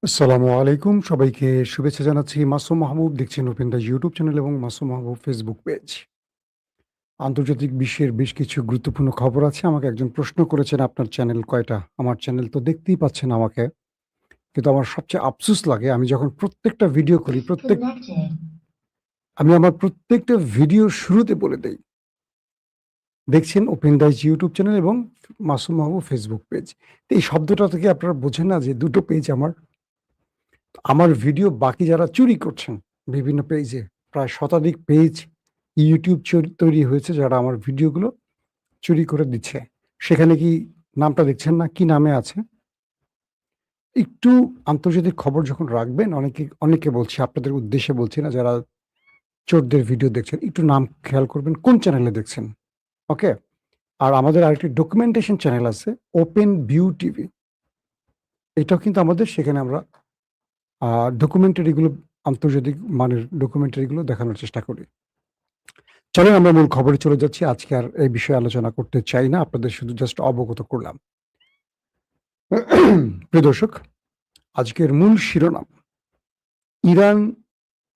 আসসালামু আলাইকুম। সবাইকে শুভেচ্ছা জানাচ্ছি। মাসুম মাহবুব দেখছেন ওপেন দ্য ইউটিউব চ্যানেল এবং মাসুম মাহবুব ফেসবুক পেজ। আন্তর্জাতিক বিশ্বের বেশ কিছু গুরুত্বপূর্ণ খবর আছে। আমাকে একজন প্রশ্ন করেছেন, "আপনার চ্যানেল কয়টা?" আমার চ্যানেল তো দেখতেই পাচ্ছেন আমাকে। কিন্তু আমার সবচেয়ে আফসোস লাগে আমি যখন প্রত্যেকটা ভিডিও করি, আমি আমার প্রত্যেকটা ভিডিওর শুরুতে বলে দেই, "দেখছেন ওপেন দ্য ইউটিউব চ্যানেল এবং মাসুম মাহবুব ফেসবুক পেজ।" তো এই শব্দটা থেকে আপনারা বোঝেন না যে ২ টো পেজ আমার। আমার ভিডিও বাকি যারা চুরি করছেন বিভিন্ন পেজে, প্রায় শতাধিক পেজ ইউটিউব তৈরি হয়েছে যারা আমার ভিডিওগুলো চুরি করে দিচ্ছে। সেখানে কি নামটা দেখছেন না? কি নামে আছে? একটু আন্তর্জাতিক খবর যখন রাখবেন অনেকে বলছি, আপনাদের উদ্দেশ্যে বলছি না যারা চোরদের ভিডিও দেখছেন, একটু নাম খেয়াল করবেন কোন চ্যানেলে দেখছেন। ওকে? আর আমাদের আরেকটি ডকুমেন্টেশন চ্যানেল আছে ওপেন ভিউ টিভি। এটাও কিন্তু আমাদের, সেখানে আমরা আ ডকুমেন্টারিগুলো, আন্তর্জাতিক মানের ডকুমেন্টারিগুলো দেখানোর চেষ্টা করি। চলেন আমরা মূল খবরে চলে যাচ্ছি। আজকে আর এই বিষয়ে আলোচনা করতে চাই না। আপনাদের শুধু জাস্ট অবগত করলাম। প্রিয় দর্শক, আজকের মূল শিরোনাম, ইরান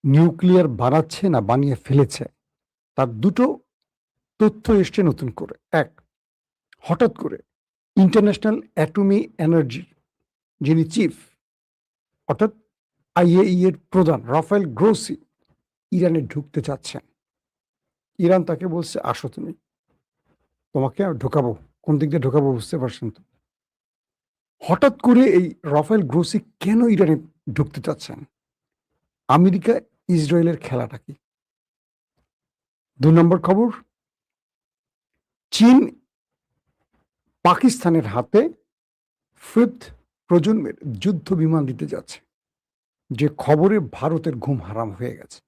নিউক্লিয়ার বানাচ্ছে না বানিয়ে ফেলেছে? তার দুটো তথ্য এসছে নতুন করে। এক, হঠাৎ করে ইন্টারন্যাশনাল অ্যাটমি এনার্জি যিনি চিফ, অর্থাৎ IAEA এর প্রধান রাফায়েল গ্রোসি ইরানে ঢুকতে চাচ্ছেন। ইরান তাকে বলছে, "আসো তুমি, তোমাকে ঢোকাবো।" কোন দিক দিয়ে ঢোকাবো বুঝতে পারছেন তো? হঠাৎ করে এই রাফায়েল গ্রোসি কেন ইরানে ঢুকতে চাচ্ছেন? আমেরিকা ইসরায়েলের খেলাটা কি? ২ নম্বর খবর, চীন পাকিস্তানের হাতে 5th প্রজন্মের যুদ্ধ বিমান দিতে যাচ্ছে। যে খবরে ভারতের ঘুম হারাম হয়ে গেছে।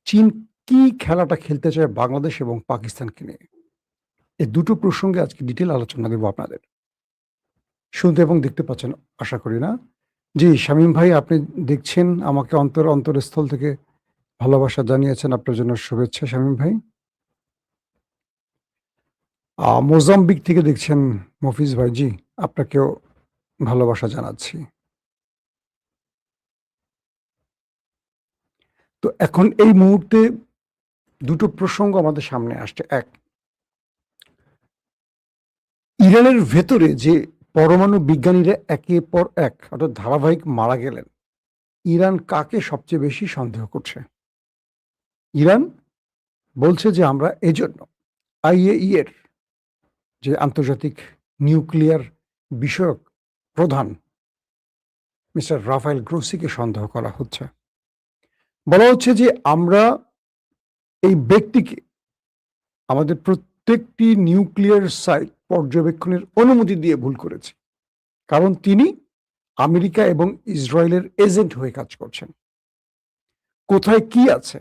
চীন কি খেলাটা খেলতে চায় বাংলাদেশ এবং পাকিস্তানকে নিয়ে? এই দুটো প্রসঙ্গে আজকে ডিটেইল আলোচনা দেব আপনাদের। শুনতে এবং দেখতে পাচ্ছেন আশা করি, না? জি, শামীম ভাই আপনি দেখছেন আমাকে, অন্তরস্থল থেকে ভালোবাসা জানিয়েছেন। আপনার জন্য শুভেচ্ছা শামীম ভাই। মোজাম্বিক থেকে দেখছেন মফিজ ভাই, জি, আপনাকেও ভালোবাসা জানাচ্ছি। তো এখন এই মুহূর্তে দুটো প্রসঙ্গ আমাদের সামনে আসছে। এক, ইরানের ভেতরে যে পরমাণু বিজ্ঞানীরা একের পর এক অর্থাৎ ধারাবাহিক মারা গেলেন, ইরান কাকে সবচেয়ে বেশি সন্দেহ করছে? ইরান বলছে যে আমরা এজন্য IAEA এর যে আন্তর্জাতিক নিউক্লিয়ার বিষয়ক প্রধান মিস্টার রাফায়েল গ্রোসিকে সন্দেহ করা হচ্ছে। বলা হচ্ছে যে আমরা এই ব্যক্তিকে আমাদের প্রত্যেকটি নিউক্লিয়ার সাইট পর্যবেক্ষণের অনুমতি দিয়ে ভুল করেছি। কারণ তিনি আমেরিকা এবং ইসরায়েলের এজেন্ট হয়ে কাজ করছেন। কোথায় কি আছে,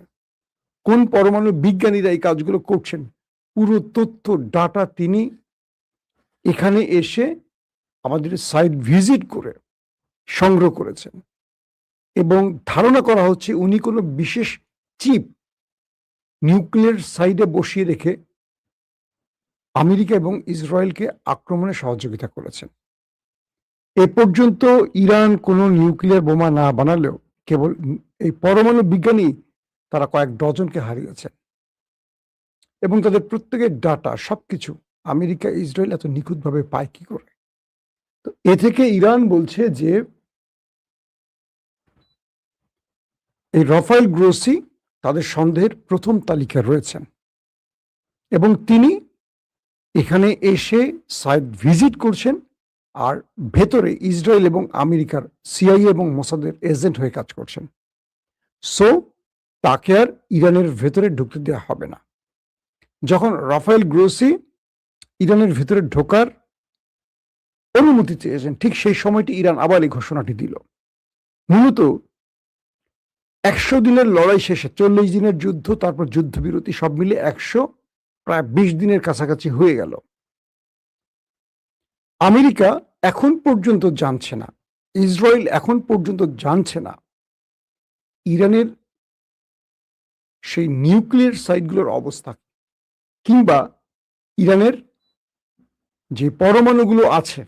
কোন পরমাণু বিজ্ঞানীরা এই কাজগুলো করছেন, পুরো তথ্য ডাটা তিনি এখানে এসে আমাদের সাইট ভিজিট করে সংগ্রহ করেছেন এবং ধারণা করা হচ্ছে উনি কোনো বিশেষ চিপ নিউক্লিয়ার সাইডে বসিয়ে রেখে আমেরিকা এবং ইসরায়েলকে আক্রমণে সহযোগিতা করেছেন। এ পর্যন্ত ইরান কোনো নিউক্লিয়ার বোমা না বানালেও কেবল এই পরমাণু বিজ্ঞানী তারা কয়েক ডজনকে হারিয়েছেন এবং তাদের প্রত্যেকের ডাটা সবকিছু আমেরিকা ইসরায়েল এত নিখুঁতভাবে পায় কি করে? তো এ থেকে ইরান বলছে যে এই রাফায়েল গ্রোসি তাদের সন্দেহের প্রথম তালিকায় রয়েছেন এবং তিনি এখানে এসে সাইট ভিজিট করছেন আর ভেতরে ইসরায়েল এবং আমেরিকার CIA এবং মোসাদের এজেন্ট হয়ে কাজ করছেন। সো তাকে আর ইরানের ভেতরে ঢুকতে দেওয়া হবে না। যখন রাফায়েল গ্রোসি ইরানের ভেতরে ঢোকার অনুমতি চেয়েছেন, ঠিক সেই সময়টি ইরান আবার এই ঘোষণাটি দিল। মূলত ১০০ দিনের লড়াই শেষে ৪০ দিনের যুদ্ধ, তারপর যুদ্ধবিরতি সব মিলে প্রায় ২০ দিনের কাছাকাছি হয়ে গেল। আমেরিকা এখন পর্যন্ত জানছে না, ইসরায়েল এখন পর্যন্ত জানছে না ইরানের সেই নিউক্লিয়ার সাইটগুলোর অবস্থা কিংবা ইরানের যে পরমাণুগুলো আছে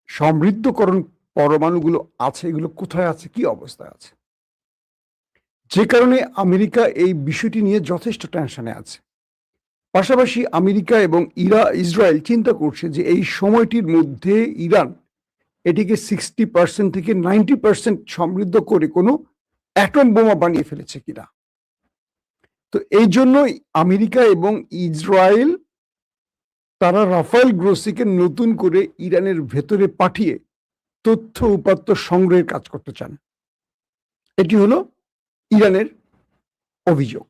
সমৃদ্ধকরণ পরমাণুগুলো আছে এগুলো কোথায় আছে, কি অবস্থায় আছে, যে কারণে আমেরিকা এই বিষয়টি নিয়ে যথেষ্ট টেনশনে আছে। পাশাপাশি আমেরিকা এবং ইসরায়েল চিন্তা করছে যে এই সময়টির মধ্যে ইরান এটিকে 60% থেকে 90% সমৃদ্ধ করে কোনো অ্যাটম বোমা বানিয়ে ফেলেছে কিনা। তো এই জন্যই আমেরিকা এবং ইসরায়েল তারা রাফায়েল গ্রোসিকে নতুন করে ইরানের ভেতরে পাঠিয়ে তথ্য উপাত্ত সংগ্রহের কাজ করতে চান। এটি হলো ইরানের অভিযোগ।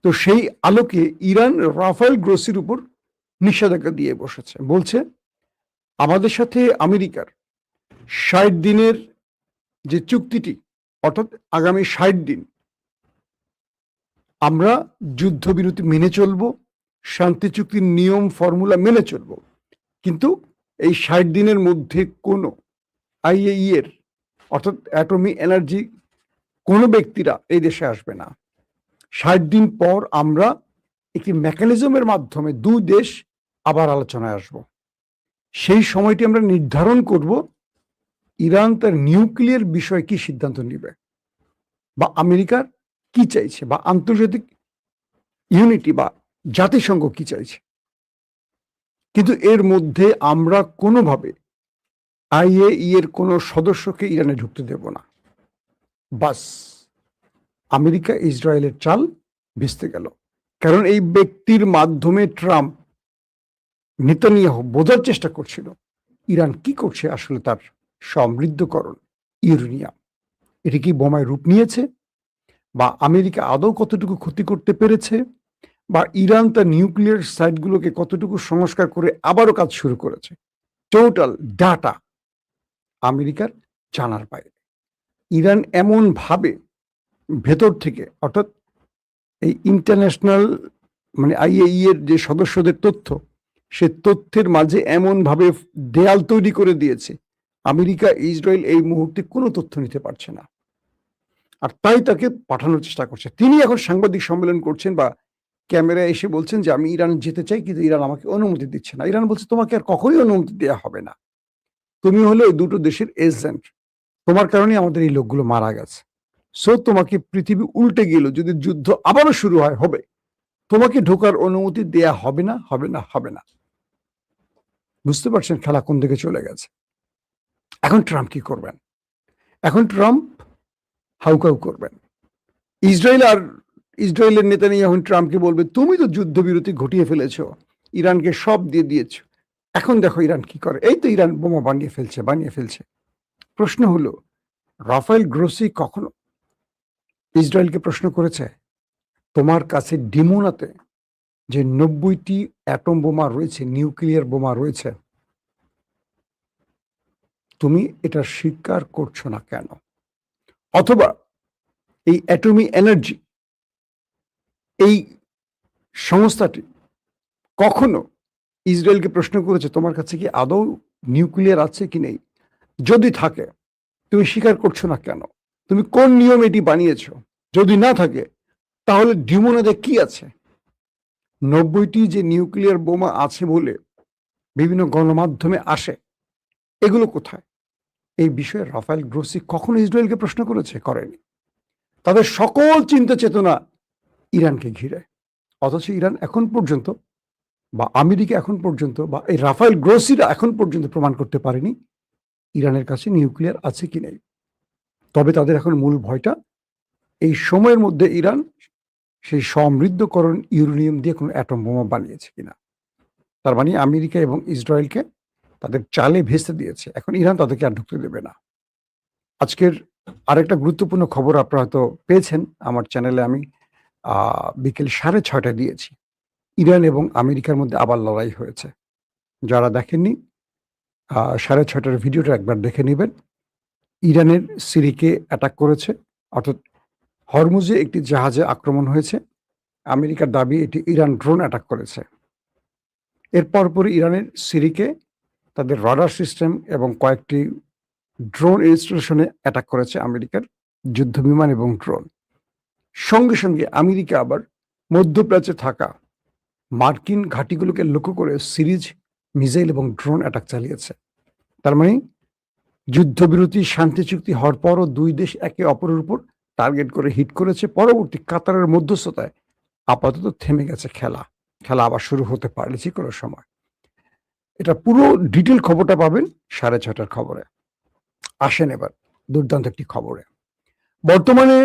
তো সেই আলোকে ইরান রাফায়েল গ্রোসির উপর নিষেধাজ্ঞা দিয়ে বসেছে, বলছে আমাদের সাথে আমেরিকার 60 দিনের যে চুক্তিটি, অর্থাৎ আগামী 60 দিন আমরা যুদ্ধবিরতি মেনে চলব, শান্তি চুক্তির নিয়ম ফর্মুলা মেনে চলব, কিন্তু এই 60 দিনের মধ্যে কোনো আইএই এর অর্থাৎ অ্যাটমিক এনার্জি কোনো ব্যক্তিরা এই দেশে আসবে না। 60 দিন পর আমরা একটি মেকানিজমের মাধ্যমে দুই দেশ আবার আলোচনায় আসব। সেই সময়টি আমরা নির্ধারণ করব ইরান তার নিউক্লিয়ার বিষয়ে কি সিদ্ধান্ত নেবে, বা আমেরিকার কি চাইছে, বা আন্তর্জাতিক ইউনিটি বা জাতিসংঘ কি চাইছে। কিন্তু এর মধ্যে আমরা কোনোভাবে আইএই এর কোনো সদস্যকে ইরানে ঢুকতে দেব না। বাস, আমেরিকা ইসরায়েলের চাল ভেস্তে গেল। কারণ এই ব্যক্তির মাধ্যমে ট্রাম্প নেতানিয়াহু বোঝার চেষ্টা করছিল ইরান কি করছে আসলে তার সমৃদ্ধকরণ ইউরেনিয়াম, এটি কি বোমায় রূপ নিয়েছে, বা আমেরিকা আদৌ কতটুকু ক্ষতি করতে পেরেছে, বা ইরান তার নিউক্লিয়ার সাইটগুলোকে কতটুকু সংস্কার করে আবারও কাজ শুরু করেছে। টোটাল ডাটা আমেরিকার জানার বাইরে। ইরান এমন ভাবে ভেতর থেকে, অর্থাৎ এই ইন্টারন্যাশনাল মানে আইএই এর যে সদস্যদের তথ্য, সে তথ্যের মাঝে এমন ভাবে দেয়াল তৈরি করে দিয়েছে আমেরিকা ইসরায়েল এই মুহূর্তে কোনো তথ্য নিতে পারছে না। আর তাই তাকে পাঠানোর চেষ্টা করছে। তিনি এখন সাংবাদিক সম্মেলন করছেন বা ক্যামেরায় এসে বলছেন যে আমি ইরান যেতে চাই, কিন্তু ইরান আমাকে অনুমতি দিচ্ছে না। ইরান বলছে তোমাকে আর কখনোই অনুমতি দেওয়া হবে না, তুমি হলে ওই দুটো দেশের এজেন্ট, তোমার কারণে আমাদের এই লোকগুলো মারা গেছে। সো তোমাকে পৃথিবী উল্টে গেল, যদি যুদ্ধ আবারও শুরু হয় হবে, তোমাকে ঢোকার অনুমতি দেয়া হবে না, হবে না, হবে না। বুঝতে পারছেন খেলা কোন দিকে চলে গেছে। এখন ট্রাম্প কি করবেন? এখন ট্রাম্প হাউকাউ করবেন। ইসরায়েলের নেতা নিয়ে এখন ট্রাম্পকে বলবে তুমি তো যুদ্ধবিরতি ঘটিয়ে ফেলেছো, ইরানকে সব দিয়ে দিয়েছো, এখন দেখো ইরান কি করে। এই তো ইরান বোমা বানিয়ে ফেলছে। প্রশ্ন হলো, রাফায়েল গ্রোসি কখনো ইসরায়েলকে প্রশ্ন করেছে তোমার কাছে ডিমোনাতে যে 90টি অ্যাটম বোমা রয়েছে, নিউক্লিয়ার বোমা রয়েছে, তুমি এটা স্বীকার করছো না কেন? অথবা এই অ্যাটমিক এনার্জি এই সংস্থাটি কখনো ইসরায়েলকে প্রশ্ন করেছে তোমার কাছে কি আদৌ নিউক্লিয়ার আছে কি নেই? যদি থাকে তুমি স্বীকার করছো না কেন? তুমি কোন নিয়ম এটি বানিয়েছো? যদি না থাকে তাহলে ডিমোনাতে কি আছে? 90টি যে নিউক্লিয়ার বোমা আছে বলে বিভিন্ন গণমাধ্যমে আসে, এগুলো কোথায়? এই বিষয়ে রাফায়েল গ্রোসি কখনো ইসরায়েলকে প্রশ্ন করেছে? করেনি। তাদের সকল চিন্তা চেতনা ইরানকে ঘিরে। অথচ ইরান এখন পর্যন্ত, বা আমেরিকা এখন পর্যন্ত, বা এই রাফায়েল গ্রোসিরা এখন পর্যন্ত প্রমাণ করতে পারেনি ইরানের কাছে নিউক্লিয়ার আছে কি নেই। তবে তাদের এখন মূল ভয়টা এই সময়ের মধ্যে ইরান সেই সমৃদ্ধকরণ ইউরেনিয়াম দিয়ে কোনো অ্যাটম বোমা বানিয়েছে কিনা। তার মানে আমেরিকা এবং ইসরায়েলকে তাদের চালে ভেস্তে দিয়েছে। এখন ইরান তাদেরকে আর ঢুকতে দেবে না। আজকের আরেকটা গুরুত্বপূর্ণ খবর আপনারা হয়তো পেয়েছেন, আমার চ্যানেলে আমি বিকেল 6:30 দিয়েছি। ইরান এবং আমেরিকার মধ্যে আবার লড়াই হয়েছে। যারা দেখেননি 6:30 ভিডিওটা একবার দেখে নেবেন। ইরানের সিরিকে অ্যাটাক করেছে, অর্থাৎ হরমুজে একটি জাহাজে আক্রমণ হয়েছে। আমেরিকার দাবি এটি ইরান ড্রোন অ্যাটাক করেছে। এর পরপরই ইরানের সিরিকে তাদের রাডার সিস্টেম এবং কয়েকটি ড্রোন ইনস্টলেশনে অ্যাটাক করেছে আমেরিকার যুদ্ধবিমান এবং ড্রোন। সঙ্গে সঙ্গে আমেরিকা আবার মধ্যপ্রাচ্যে থাকা মার্কিন ঘাঁটিগুলোকে লক্ষ্য করে সিরিজ মিসাইল এবং ড্রোন অ্যাটাক চালিয়েছে। তার মানে যুদ্ধবিরতি শান্তি চুক্তি হওয়ার পরও দুই দেশ একে অপরের উপর টার্গেট করে হিট করেছে। পরবর্তী কাতারের মধ্যস্থতায় আপাতত থেমে গেছে খেলা। খেলা আবার শুরু হতে পারে যে কোনো সময়। এটা পুরো ডিটেল খবরটা পাবেন 6:30টার খবরে। আসেন এবার দুর্দান্ত একটি খবরে। বর্তমানে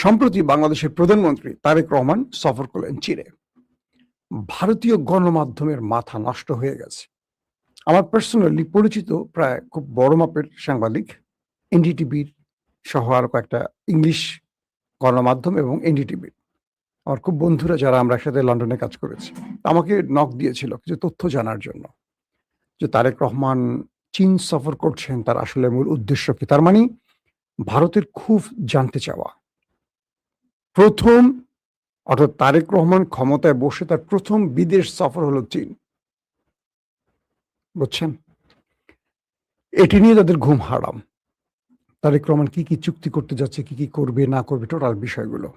সম্প্রতি বাংলাদেশের প্রধানমন্ত্রী তারেক রহমান সফর করলেন চীনে। ভারতীয় গণমাধ্যমের মাথা নষ্ট হয়ে গেছে। আমার পার্সোনালি পরিচিত প্রায় খুব বড় মাপের সাংবাদিক, এনডিটিভির সহ আরো কয়েকটা ইংলিশ গণমাধ্যম এবং এনডিটিভির আমার খুব বন্ধুরা যারা আমরা একসাথে লন্ডনে কাজ করেছি, আমাকে নক দিয়েছিল কিছু তথ্য জানার জন্য যে তারেক রহমান চীন সফর করছেন, তার আসলে মূল উদ্দেশ্য কি। তার মানে ভারতের খুব জানতে চাওয়া। প্রথম অর্থাৎ তারেক রহমান ক্ষমতায় বসে তার প্রথম বিদেশ সফর হলো চীন, বুঝছেন। এটি নিয়ে তাদের ঘুম হারাম। তারেক রহমান কি কি চুক্তি করতে যাচ্ছে, কি কি করবে না করবে, টোটাল বিষয়গুলো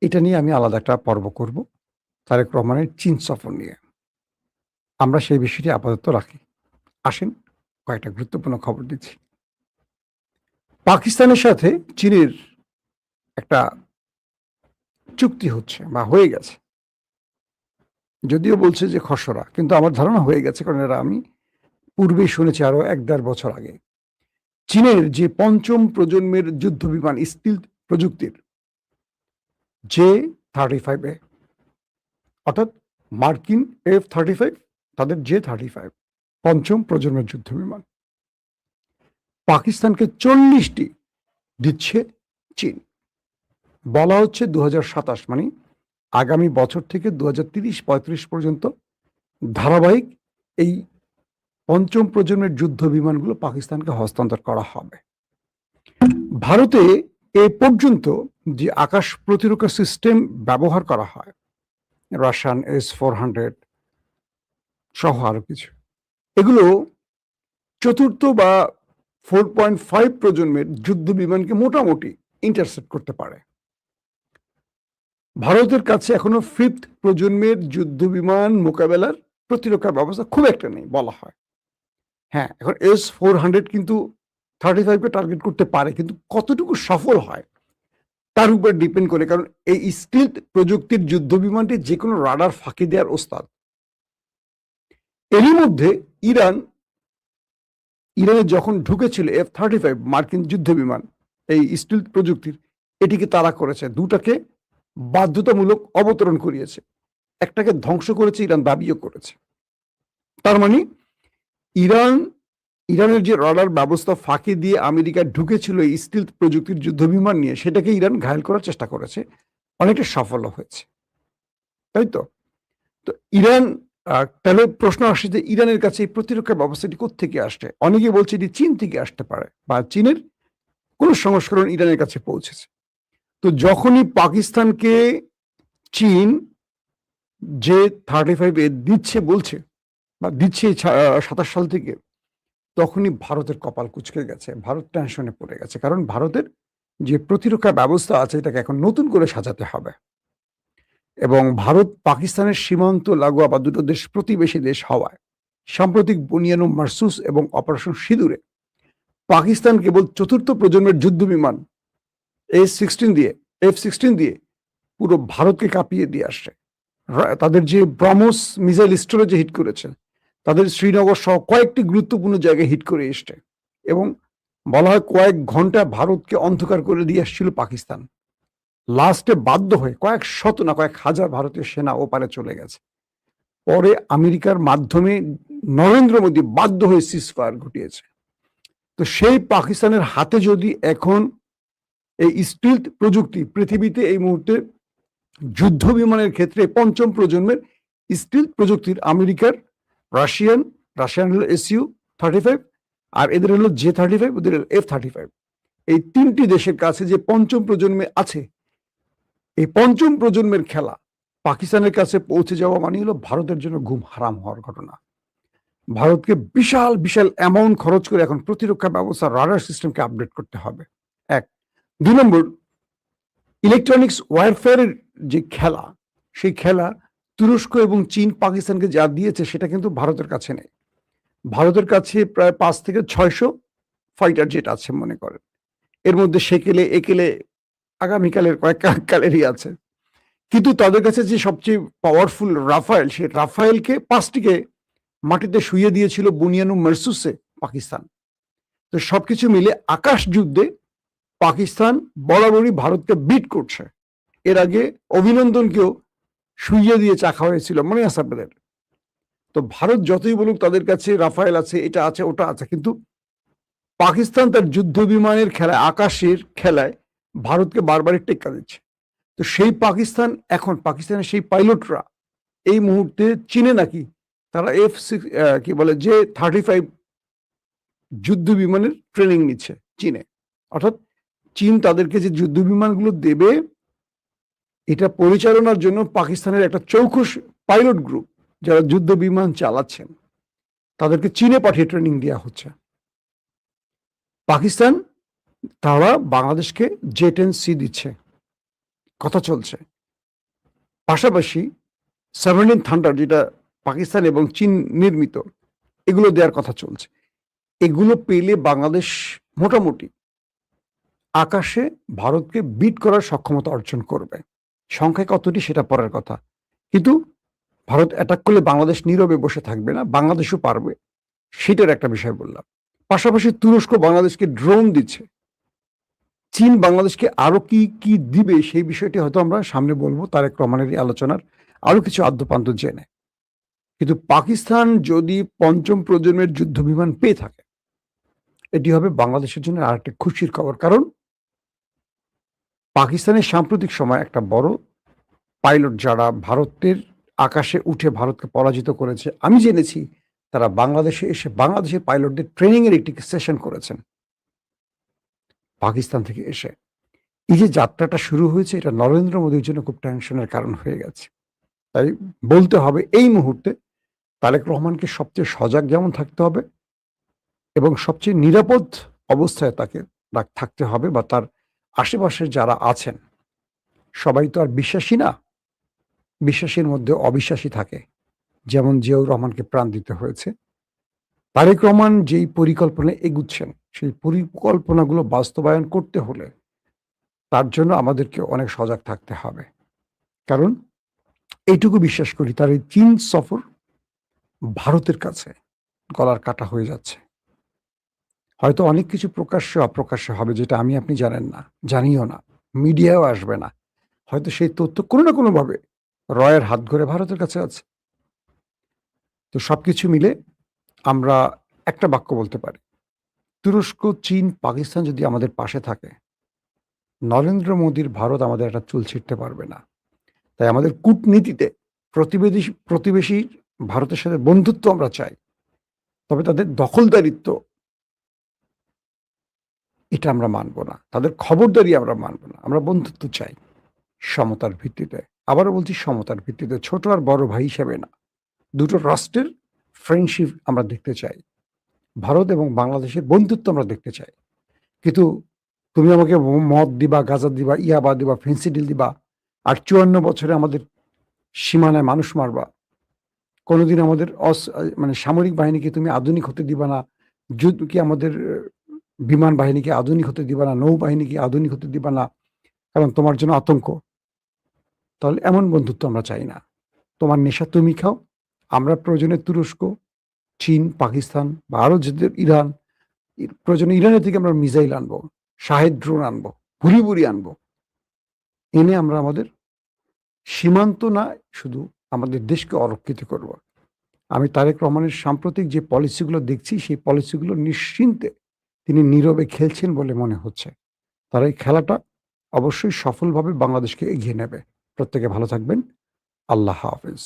এটা নিয়ে আমি আলাদা একটা পর্ব করব, তারেক রহমানের চীন সফর নিয়ে। আমরা সেই বিষয়টি আপাতত রাখি। আসেন কয়েকটা গুরুত্বপূর্ণ খবর দিচ্ছি। পাকিস্তানের সাথে চীনের একটা চুক্তি হচ্ছে বা হয়ে গেছে, যদিও বলছে যে খসড়া, কিন্তু আমার ধারণা হয়ে গেছে, কারণ এরা আমি পূর্বেই শুনেছি আরো 1-1.5 বছর আগে। চীনের যে পঞ্চম প্রজন্মের যুদ্ধ বিমান স্টিল প্রযুক্তির J-35A, অর্থাৎ মার্কিন F-35, তাদের J-35 পঞ্চম প্রজন্মের যুদ্ধ বিমান পাকিস্তানকে 40টি দিচ্ছে চীন। বলা হচ্ছে 2027 মানে আগামী বছর থেকে 2030-35 পর্যন্ত ধারাবাহিক এই পঞ্চম প্রজন্মের যুদ্ধ বিমানগুলো পাকিস্তানকে হস্তান্তর করা হবে। ভারতে এ পর্যন্ত যে আকাশ প্রতিরক্ষা সিস্টেম ব্যবহার করা হয়, রাশিয়ান S-400 সহ আরো কিছু, এগুলো চতুর্থ বা 4.5 প্রজন্মের যুদ্ধ বিমানকে মোটামুটি ইন্টারসেপ্ট করতে পারে। ভারতের কাছে এখনো 5th প্রজন্মের যুদ্ধ বিমান মোকাবেলার প্রতিরক্ষা ব্যবস্থা খুব একটা নেই বলা হয়। হ্যাঁ, এখন S-400 কিন্তু 35কে টার্গেট করতে পারে, কিন্তু কতটুকু সফল হয় তার উপর ডিপেন্ড করে, কারণ এই স্টিলথ প্রযুক্তির যুদ্ধ বিমানটি যে কোনো রাডার ফাঁকি দেওয়ার ওস্তাদ। এরই মধ্যে ইরানে যখন ঢুকেছিল F-35 মার্কিন যুদ্ধ বিমান এই স্টিলথ প্রযুক্তির, এটিকে তাড়া করেছে, দুটাকে বাধ্যতামূলক অবতরণ করিয়েছে, একটাকে ধ্বংস করেছে, ইরান দাবিও করেছে। তার মানে ইরানের যে রাডার ব্যবস্থা ফাঁকি দিয়ে আমেরিকা ঢুকেছিল এই স্টিলথ প্রযুক্তির যুদ্ধ বিমান নিয়ে, সেটাকে ইরান ঘায়েল করার চেষ্টা করেছে, অনেকটা সফল হয়েছে, তাই তো। তো ইরান, তাহলে প্রশ্ন আসে যে ইরানের কাছে এই প্রতিরক্ষা ব্যবস্থাটি কোত্থেকে আসছে। অনেকে বলছে এটি চীন থেকে আসতে পারে বা চীনের কোন সংস্করণ ইরানের কাছে পৌঁছেছে। তো যখনই পাকিস্তানকে চীন J-35 দিচ্ছে বলছে বা দিচ্ছে 27 সাল থেকে, তখনই ভারতের কপাল কুঁচকে গেছে, ভারত টেনশনে পড়ে গেছে, কারণ ভারতের যে প্রতিরক্ষা ব্যবস্থা আছে এটাকে এখন নতুন করে সাজাতে হবে। এবং ভারত পাকিস্তানের সীমান্ত লাগোয়া বা দুটো দেশ প্রতিবেশী দেশ হওয়ায় সাম্প্রতিক বুনিয়ানো মারসুস এবং অপারেশন সিঁদুরে পাকিস্তান কেবল চতুর্থ প্রজন্মের যুদ্ধ বিমান F-16 দিয়ে পুরো ভারতকে কাঁপিয়ে দিয়ে আসছে। তাদের যে ব্রহ্মস মিসাইল স্টোরেজে হিট করেছে, তাদের শ্রীনগর সহ কয়েকটি গুরুত্বপূর্ণ জায়গায় হিট করে এসছে, এবং বলা হয় কয়েক ঘন্টা ভারতকে অন্ধকার করে দিয়ে আসছিল পাকিস্তান। লাস্টে বাধ্য হয়ে কয়েক শত না কয়েক হাজার ভারতীয় সেনা ওপারে চলে গেছে। পরে আমেরিকার মাধ্যমে নরেন্দ্র মোদী বাধ্য হয়ে সিজফায়ার ঘটিয়েছে। তো সেই পাকিস্তানের হাতে যদি এখন এই স্টিলথ প্রযুক্তি, পৃথিবীতে এই মুহূর্তে যুদ্ধ বিমানের ক্ষেত্রে পঞ্চম প্রজন্মের স্টিলথ প্রযুক্তির আমেরিকার, রাশিয়ান হলো Su-35, আর এদের হলো J-35, ওদের F-35, এই তিনটি দেশের কাছে যে পঞ্চম প্রজন্মে আছে, এই পঞ্চম প্রজন্মের খেলা পাকিস্তানের কাছে পৌঁছে যাওয়া মানে হলো ভারতের জন্য ঘুম হারাম হওয়ার ঘটনা। ভারতকে বিশাল বিশাল অ্যামাউন্ট খরচ করে এখন প্রতিরক্ষা ব্যবস্থা, রাডার সিস্টেমকে আপডেট করতে হবে, এক। 2 নম্বর, ইলেকট্রনিক্স ওয়ারফেয়ারের যে খেলা, সেই খেলা তুরস্ক এবং চীন পাকিস্তানকে যা দিয়েছে সেটা কিন্তু ভারতের কাছে নেই। ভারতের কাছে প্রায় ৫ থেকে ৬০০ ফাইটার জেট আছে মনে করেন। এর মধ্যে সেকেলে, একেলে আগামীকালের কয়েক কালেরই আছে। কিন্তু তাদের কাছে যে সবচেয়ে পাওয়ারফুল রাফায়েল, সেই রাফায়েলকে ৫ টিকে মাটিতে শুইয়ে দিয়েছিল বুনিয়ানু মারসুসে পাকিস্তান। তো সবকিছু মিলে আকাশ যুদ্ধে পাকিস্তান বরাবরই ভারতকে বিট করছে। এর আগে অভিনন্দনকেও শুইয়ে দিয়ে চাখা হয়েছিল, মনে আছে আপনাদের? তো ভারত যতই বলুক তাদের কাছে রাফায়েল আছে, এটা আছে, ওটা আছে, কিন্তু পাকিস্তান তার যুদ্ধ বিমানের খেলায়, আকাশের খেলায় ভারতকে বারবারই টেক্কা দিচ্ছে। তো সেই পাকিস্তান, এখন পাকিস্তানের সেই পাইলটরা এই মুহূর্তে চীনে নাকি তারা কি বলে J-35 যুদ্ধ বিমানের ট্রেনিং নিচ্ছে চীনে। অর্থাৎ চীন তাদেরকে যে যুদ্ধ বিমানগুলো দেবে, এটা পরিচালনার জন্য পাকিস্তানের একটা চৌখুশ পাইলট গ্রুপ যারা যুদ্ধ বিমান চালাচ্ছেন তাদেরকে চীনে পাঠিয়ে ট্রেনিং দেওয়া হচ্ছে। পাকিস্তান তারা বাংলাদেশকে J-10C দিচ্ছে, কথা চলছে। পাশাপাশি 17 থান্ডার, যেটা পাকিস্তান এবং চীন নির্মিত, এগুলো দেওয়ার কথা চলছে। এগুলো পেলে বাংলাদেশ মোটামুটি আকাশে ভারতকে বিট করার সক্ষমতা অর্জন করবে। সংখ্যায় কতটি সেটা পরের কথা, কিন্তু ভারত অ্যাটাক করলে বাংলাদেশ নীরবে বসে থাকবে না, বাংলাদেশও পারবে, সেটার একটা বিষয় বললাম। পাশাপাশি তুরস্ক বাংলাদেশকে ড্রোন দিচ্ছে। চীন বাংলাদেশকে আরো কি কি দিবে সেই বিষয়টি হয়তো আমরা সামনে বলবো তারেক রহমানের এই আলোচনার আরো কিছু আদ্যপান্ত জেনে। কিন্তু পাকিস্তান যদি ৫ম প্রজন্মের যুদ্ধ বিমান পেয়ে থাকে, এটি হবে বাংলাদেশের জন্য আর একটা খুশির খবর। কারণ পাকিস্তানের সাম্প্রতিক সময় একটা বড় পাইলট যারা ভারতের আকাশে উঠে ভারতকে পরাজিত করেছে, আমি জেনেছি তারা বাংলাদেশে এসে বাংলাদেশের পাইলটদের ট্রেনিং এর একটি সেশন করেছেন পাকিস্তান থেকে এসে। এই যে যাত্রাটা শুরু হয়েছে, এটা নরেন্দ্র মোদীর জন্য খুব টেনশনের কারণ হয়ে গেছে। তাই বলতে হবে এই মুহূর্তে তারেক রহমানকে সবচেয়ে সজাগ যেমন থাকতে হবে এবং সবচেয়ে নিরাপদ অবস্থায় তাকে থাকতে হবে, বা তার আশেপাশে যারা আছেন সবাই তো আর বিশ্বাসী না, বিশ্বাসীর মধ্যে অবিশ্বাসী থাকে। যেমন জিয়াউর রহমানকে প্রাণ দিতে হয়েছে, তারেক রহমান যেই পরিকল্পনা এগুচ্ছেন সেই পরিকল্পনাগুলো বাস্তবায়ন করতে হলে তার জন্য আমাদেরকে অনেক সজাগ থাকতে হবে। কারণ এইটুকু বিশ্বাস করি, তার এই চীন সফর ভারতের কাছে গলার কাটা হয়ে যাচ্ছে। হয়তো অনেক কিছু প্রকাশ্য অপ্রকাশ্য হবে যেটা আমি আপনি জানেন না, জানিও না, মিডিয়াও আসবে না। হয়তো সেই তথ্য কোনো না কোনোভাবে রয়ের হাত ধরে ভারতের কাছে আছে। তো সবকিছু মিলে আমরা একটা বাক্য বলতে পারি, তুরস্ক, চীন, পাকিস্তান যদি আমাদের পাশে থাকে, নরেন্দ্র মোদীর ভারত আমাদের একটা চুল ছিঁড়তে পারবে না। তাই আমাদের কূটনীতিতে প্রতিবেশী ভারতের সাথে বন্ধুত্ব আমরা চাই, তবে তাদের দখলদারিত্ব এটা আমরা মানব না, তাদের খবরদারি আমরা মানব না। আমরা বন্ধুত্ব চাই সমতার ভিত্তিতে। আবারও বলছি, সমতার ভিত্তিতে, ছোট আর বড় ভাই হিসেবে না। দুটো রাষ্ট্রের ফ্রেন্ডশিপ আমরা দেখতে চাই, ভারত এবং বাংলাদেশের বন্ধুত্ব আমরা দেখতে চাই। কিন্তু তুমি আমাকে মদ দিবা, গাঁজা দিবা, ইয়াবা দিবা, ফেন্সিডিল দিবা, আর ৫৪ বছরে আমাদের সীমানায় মানুষ মারবা, কোনোদিন আমাদের মানে সামরিক বাহিনীকে তুমি আধুনিক হতে দিবা না, যুদ্ধ কি আমাদের বিমান বাহিনীকে আধুনিক হতে দিবা না, নৌবাহিনীকে আধুনিক হতে দিবা না, কারণ তোমার জন্য আতঙ্ক। তাহলে এমন বন্ধুত্ব আমরা চাই না। তোমার নেশা তুমি খাও, আমরা প্রয়োজনে তুরস্ক, চীন, পাকিস্তান বা আরো যাদের ইরান, প্রয়োজনে ইরানের থেকে আমরা মিসাইল আনবো, শাহেদ ড্রোন আনবো, ভুরি ভুরি আনবো, এনে আমরা আমাদের সীমান্ত না শুধু আমাদের দেশকে অরক্ষিত করব। আমি তারেক রহমানের সাম্প্রতিক যে পলিসিগুলো দেখছি, সেই পলিসিগুলো নিশ্চিন্তে তিনি নীরবে খেলছেন বলে মনে হচ্ছে। তার এই খেলাটা অবশ্যই সফলভাবে বাংলাদেশকে এগিয়ে নেবে। প্রত্যেকে ভালো থাকবেন। আল্লাহ হাফেজ।